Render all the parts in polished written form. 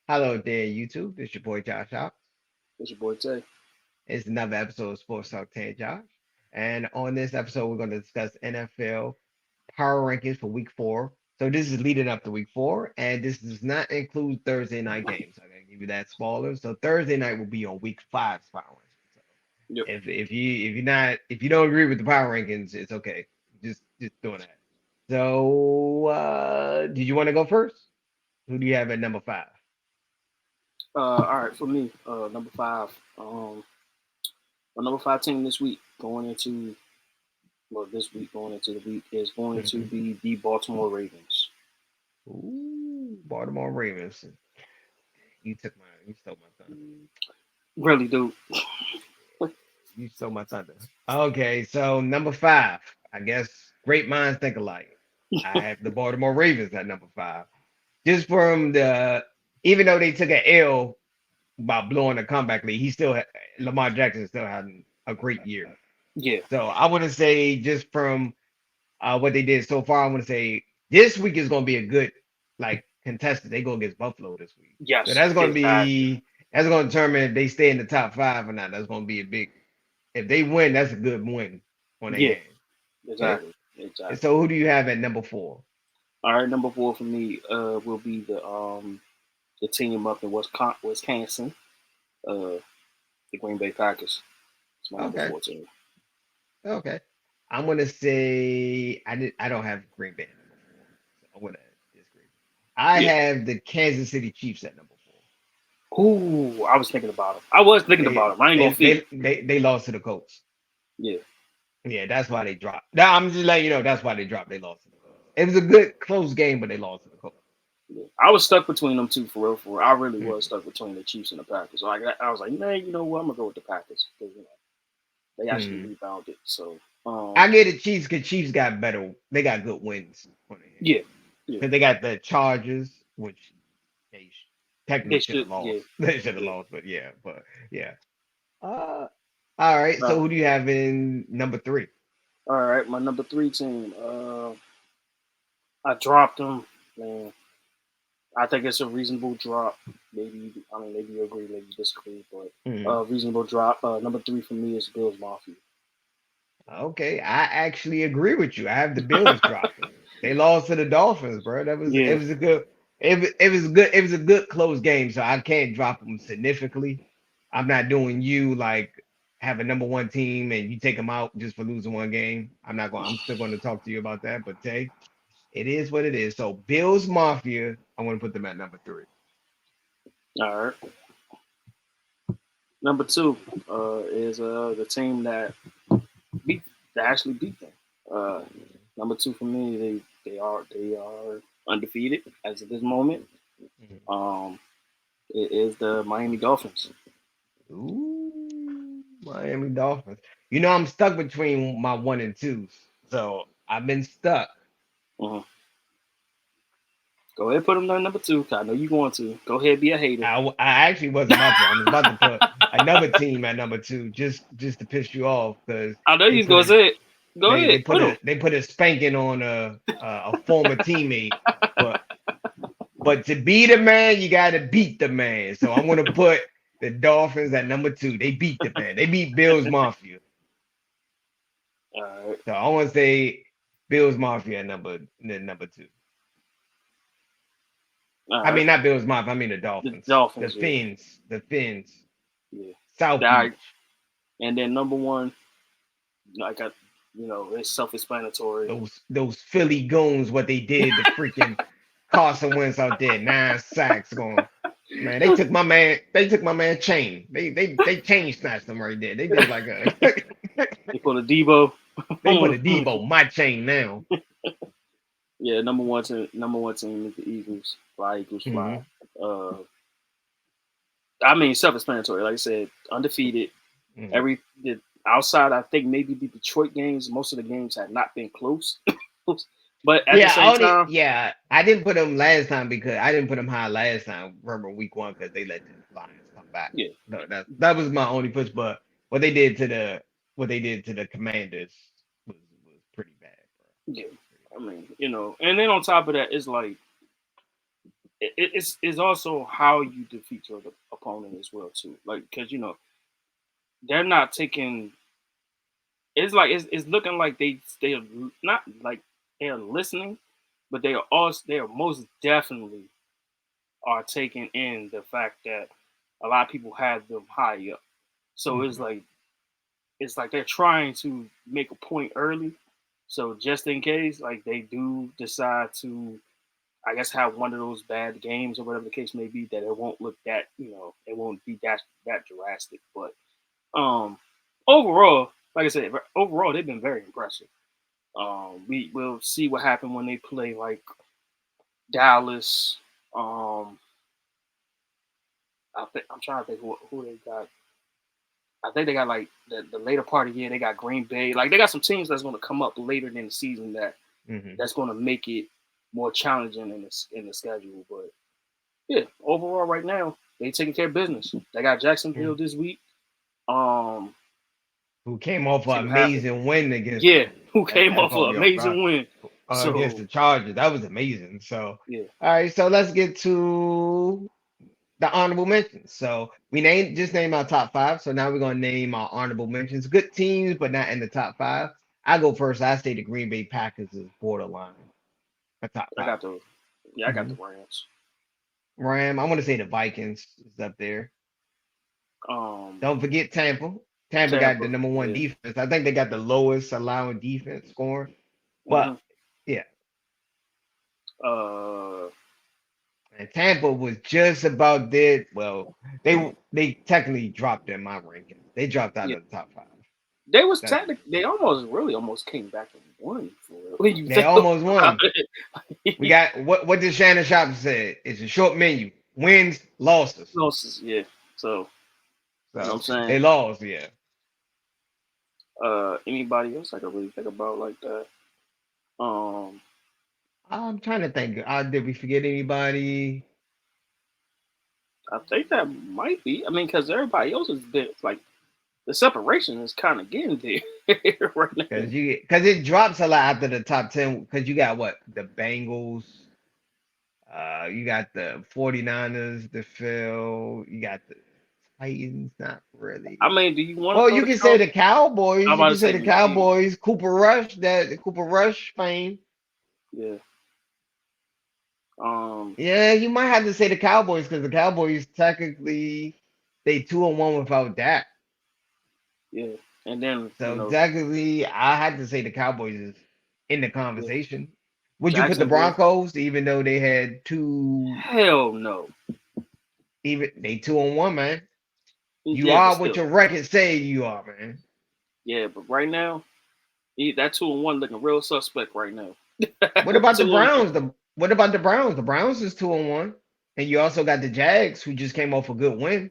Hello there, YouTube. It's your boy Josh Hop. It's your boy Tay. It's another episode of Sports Talk Tay Josh. And on this episode, we're going to discuss NFL power rankings for week 4. So this is leading up to week 4, and this does not include Thursday night games. I'm gonna give you that spoiler. So Thursday night will be on week 5's power rankings. So Yep. if you don't agree with the power rankings, it's okay. Just doing that. So did you want to go first? Who do you have at number 5? All right, for me, number five. My number five team this week going into this week going into the week is going to be the Baltimore Ravens. Ooh, Baltimore Ravens. You stole my thunder. Really, dude. You stole my thunder. Okay, so number 5. I guess great minds think alike. I have the Baltimore Ravens at number 5. Just from even though they took an L by blowing the comeback lead, Lamar Jackson still having a great year. Yeah. So I want to say just from what they did so far, I want to say this week is going to be a good like contested. They go against Buffalo this week, so Yes. Exactly. that's going to determine if they stay in the top 5 or not. That's going to be a big. If they win, that's a good win on their Yeah. hand. Okay, Exactly. and Exactly. so who do you have at number 4? All right. Number four for me will be the team up in Wisconsin, uh the Green Bay Packers. It's my number Okay, four team. okay. I'm gonna say I don't have Green Bay at number 4, so I'm gonna disagree. I Yeah. have the Kansas City Chiefs at number 4. Ooh, I was thinking about him. I was thinking They about him. I ain't they gonna feed. they they lost to the Colts. Yeah. Yeah, that's why they dropped. Now I'm just letting you know that's why they dropped. They lost to the Colts. It was a good close game, but they lost to the Colts. Yeah. I was stuck between them two for real. For real. I really was Mhm. stuck between the Chiefs and the Packers. So I was like, man, you know what? I'm gonna go with the Packers because they actually Mhm. rebounded. So I get the Chiefs because Chiefs got better. They got good wins on their hands yeah, yeah, because they got the Chargers, which they they technically should should. have Yeah, lost. They should have yeah. lost, but yeah, yeah. Uh, all right. Uh, So who do you have in number 3? all right, my number three team. I dropped them. Man, I think it's a reasonable drop. Maybe you agree, maybe you disagree, but Mhm. reasonable drop. Number three for me is Bills Mafia. Okay, I actually agree with you. I have the Bills dropping. They lost to the Dolphins, bro. It Yeah, was a good it was a good close game. So I can't drop them significantly. I'm not doing you like have a number 1 team and you take them out just for losing one game. I'm still going to talk to you about that. But Tay, it is what it is. So Bills Mafia, I want to put them at number 3. all right. Number two is the team beat that actually beat them. Uh, Number two for me, they are undefeated as of this moment. Mhm. Um, it is the Miami Dolphins. Ooh, Miami Dolphins. I'm stuck between my 1 and 2s. So I've been stuck. Uh-huh. Go ahead, put them on number two. 'Cause I know you want to. Go ahead, be a hater. I actually wasn't about to. I was about to put another team at number 2 just to piss you off because I know they you put gonna a say it. Go they ahead, put them. they put a spanking on a former teammate. But to be the man, you got to beat the man. So I'm gonna put the Dolphins at number 2. They beat the man. They beat Bills Mafia. All right, So I want to say Bills Mafia at number 2. all I right. mean not Bills Mafia. I mean the The Dolphins. The Dolphins, yeah, Fins. The Fins. yeah. South All right. Beach. And then number one, like it's self-explanatory. Those Philly goons, what they did to freaking Carson Wentz out there, 9 sacks going. Man, They took my man chain. They chain snatched him right there. They did like a. They put a Debo. They put a Debo my chain now. Yeah, number one team is the Eagles. Fly Eagles fly. Hmm. Uh, I mean, self-explanatory. Like I said, undefeated. Hmm. Every the outside, I think maybe the Detroit games. Most of the games have not been close. But at the same time, I didn't put them last time because I didn't put them high last time. Remember week 1 because they let the Lions come back. yeah, No, that was my only push. But what they did to the Commanders was pretty bad, bro. yeah. Pretty I mean, and then on top of that, it's like it's also how you defeat your opponent as well too. Like because they're not taking. It's like it's looking like they're not like they're listening, but they are most definitely are taking in the fact that a lot of people have them high up. So Mhm. it's like they're trying to make a point early. So just in case, like they do decide to, I guess, have one of those bad games or whatever the case may be, that it won't look that it won't be that drastic. But overall, like I said, overall they've been very impressive. We will see what happens when they play like Dallas. I'm trying to think who they got. I think they got like the later part of the year. They got Green Bay. Like they got some teams that's going to come up later in the season Mhm. that's going to make it more challenging in the schedule. But yeah, overall, right now they taking care of business. They got Jacksonville Mhm. this week. Um, Who came off see an what happened. amazing win against Yeah, them? who That came that off caught an me off guard. amazing win. Against So the Chargers. That was amazing. So, yeah, all right. So let's get to the honorable mentions. So we just named our top five. So now we're gonna name our honorable mentions. Good teams, but not in the top five. I go first. I say the Green Bay Packers is borderline a top I five. got the I got Hmm the Rams. I want to say the Vikings is up there. Um, Don't forget Tampa. Tampa got the Tampa. number one Yeah. defense. I think they got the lowest allowing defense scoring. But hmm yeah, Uh, and Tampa was just about dead. Well, they technically dropped in my rankings. They dropped out yeah. of the top five. They was That's technically they almost really almost came back and won for it. When you they think about almost won. We it. got what did Shannon Sharp said? It's a short menu. Wins, losses. Losses, yeah. So you know what I'm So saying? they lost, yeah. Anybody else I can really think about like that? Um, I'm trying to think. Did we forget anybody? I think that might be. I mean, because everybody else is there. Like the separation is kind of getting there right now. Because it drops a lot after the top 10. Because you got what? The Bengals. You got the 49ers, the Phil. You got the Titans. Not really. I mean, do you want to Well, throw you the can say cow? the Cowboys. I'm You about to can say say the yeah, Cowboys. Cooper Rush. That Cooper Rush fame. yeah. Um, Yeah, you might have to say the Cowboys because the Cowboys technically they 2-1 without Dak. yeah. And then So technically, I had to say the Cowboys is in the yeah, conversation. Would you put the Jacksonville. Broncos, even though they had two, Hell no. even they 2-1, man? You Yeah, but are what still, your record say you are, man. yeah. But right now, that 2-1 looking real suspect right now. What about the 2-1. Browns? What about the Browns? The Browns is 2-1, and you also got the Jags, who just came off a good win.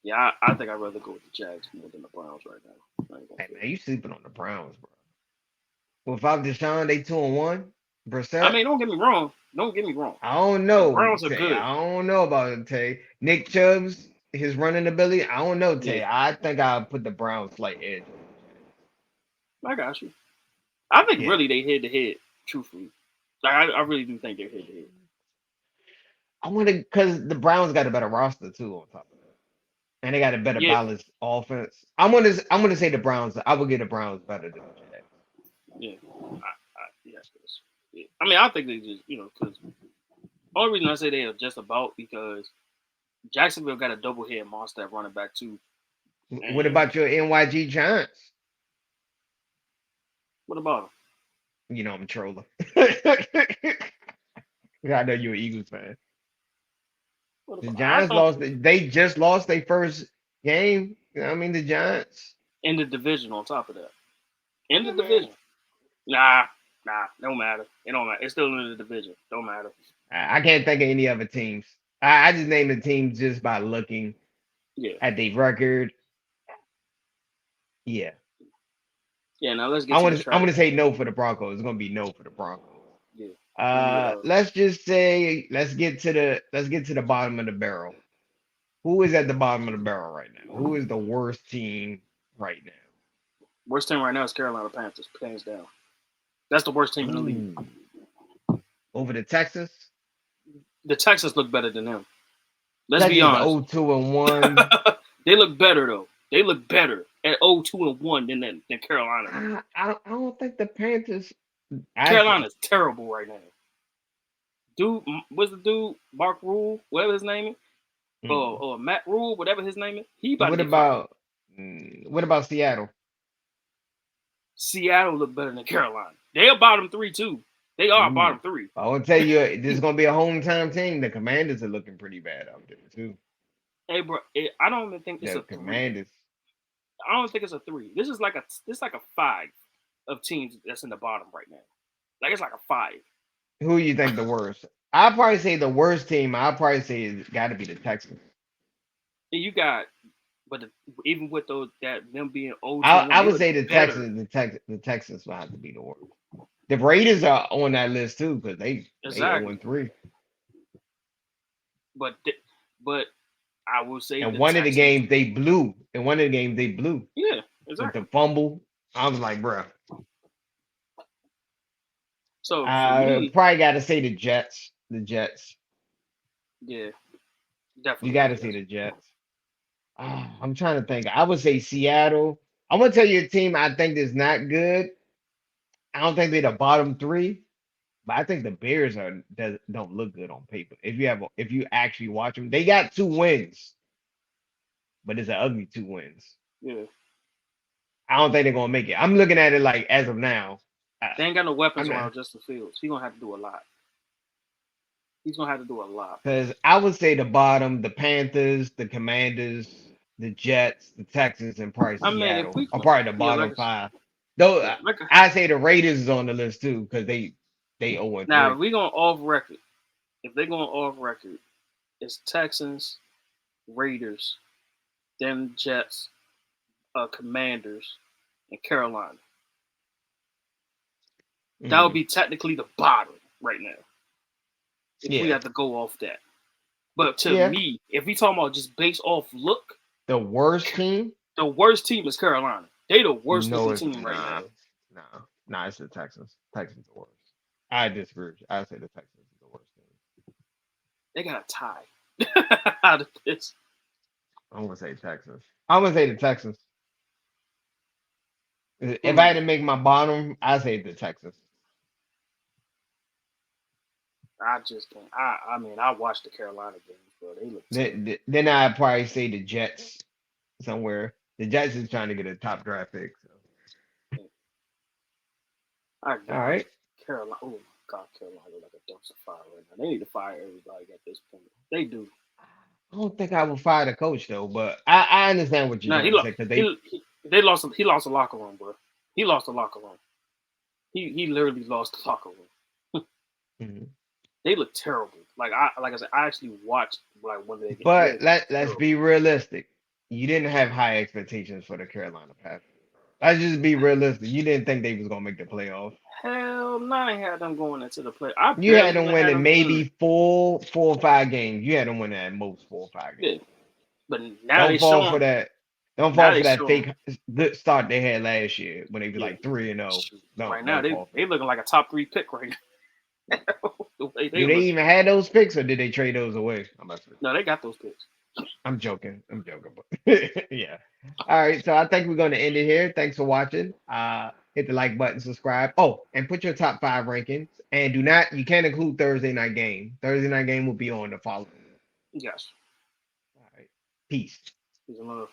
Yeah, I think I'd rather go with the Jags more than the Browns right now. I ain't gonna Hey fit. man, you sleeping on the Browns, bro? Without Deshaun, they 2-1. I Brissett, mean, don't get me wrong. Don't get me wrong. I don't The know. Browns are Tay, good. I don't know about it, Tay. Nick Chubb's his running ability. I don't know, Yeah, Tay. I think I'll put the Browns slight edge over the Jags. I got you. I think Yeah. really they head to head. Truthfully, like I really do think they're head to head. I want to because the Browns got a better roster too on top of that. And they got a better Yeah, balanced offense. I'm gonna say the Browns. I would get the Browns better than the Jags. yeah, yeah, yeah. I mean, I think they just because only reason I say they are just about because Jacksonville got a double head monster at running back too. What And about your NYG Giants? what about them? You know I'm trolling. I know you're an Eagles fan. What The about, I Giants don't lost. They just lost their first game. You know what I mean, the Giants. in the division on top of that. In the Yeah, man. division. Nah, don't matter. It don't matter. It's still in the division. Don't matter. I can't think of any other teams. I just named the teams just by looking Yeah. at the record. Yeah, Yeah, now let's get I to the want to. I'm going to strategy. say no for the Broncos. It's going to be no for the Broncos. Yeah. Let me Let's just say let's get to the bottom of the barrel. Who is at the bottom of the barrel right now? Who is the worst team right worst team right now is Carolina Panthers, hands down. That's the worst team now? in the league. Ooh, over the Texas. The Texans look better than them. Let's be Texas honest. 0-2-1. They look better though. They look better at 0-2-1 than Carolina. I don't think the Panthers. Carolina's terrible right now. Dude, what's the dude? Mark Rule, whatever his name is, or Matt Rule, whatever his name is. He about What to get fired. What about Seattle? Seattle look better than Carolina. They are bottom 3 too. They are bottom 3. I will tell you, this is gonna be a hometown team. The Commanders are looking pretty bad out there too. Hey, bro, I don't even think it's the a Commanders. 3. I don't think it's a 3. This is like a 5 of teams that's in the bottom right now. Like it's like a 5. Who you think the worst? I'll probably say the worst team. I'll probably say it's got to be the Texans. You got, but even with them being old, I would say the Texans. The Texans will have to be the worst. The Raiders are on that list too because they 0-3. But I will say, and one of the games they blew. In one of the games they blew. Yeah, exactly. With the fumble, I was like, bro. So I probably got to say the Jets. The Jets. Yeah, definitely. You got to say the Jets. I'm trying to think. I would say Seattle. I'm gonna tell you a team I think is not good. I don't think they're the bottom 3, but I think the Bears don't look good on paper. If you actually watch them, they got 2 wins, but it's an ugly 2 wins. Yeah. I don't think they're gonna make it. I'm looking at it like as of now. They ain't got no weapons around Justin Fields. He's gonna have to do a lot. Because I would say the bottom, the Panthers, the Commanders, the Jets, the Texans, and probably Seattle are probably the bottom 5. Though I say the Raiders is on the list too because they 0-3. Now if we going off record, if they're going off record, it's Texans, Raiders, then Jets, Commanders, and Carolina. That would be technically the bottom right now. If we have to go off that. But to me, if we talking about just based off look, the worst team is Carolina. They the worst looking team right now. No, it's the Texans. Texans the worst. I disagree. I say the Texans is the worst team. They got a tie out of this. I'm gonna say Texans. I'm gonna say the Texans. If I had to make my bottom, I say the Texans. I just can't. I mean, I watched the Carolina games, bro. They look. Then I'd probably say the Jets somewhere. The Jets is trying to get a top draft pick. So. All right. Carolina. Oh my God, Carolina like a dumpster fire right now. They need to fire everybody at this point. They do. I don't think I would fire the coach though, but I understand what you're saying because they lost. He lost the locker room, bro. He lost the locker room. He literally lost the locker room. Mm-hmm. They look terrible. Like I said, I actually watched like one of their games. But let's be realistic. You didn't have high expectations for the Carolina Panthers. Let's just be realistic. You didn't think they was gonna make the playoffs. Hell no, I had them going into the play. You had them winning maybe 4 or 5 games. You had them winning at most 4 or 5 games. Yeah. But now don't fall for that. Don't fall for that fake good start they had last year when they was like 3-0. Right now they looking like a top 3 pick right now. Do they even have those picks or did they trade those away? No, they got those picks. I'm joking. But yeah. All right. So I think we're going to end it here. Thanks for watching. Hit the like button, subscribe. Oh, and put your top 5 rankings. And you can't include Thursday night game. Thursday night game will be on the following. Yes. All right. Peace. Peace and love.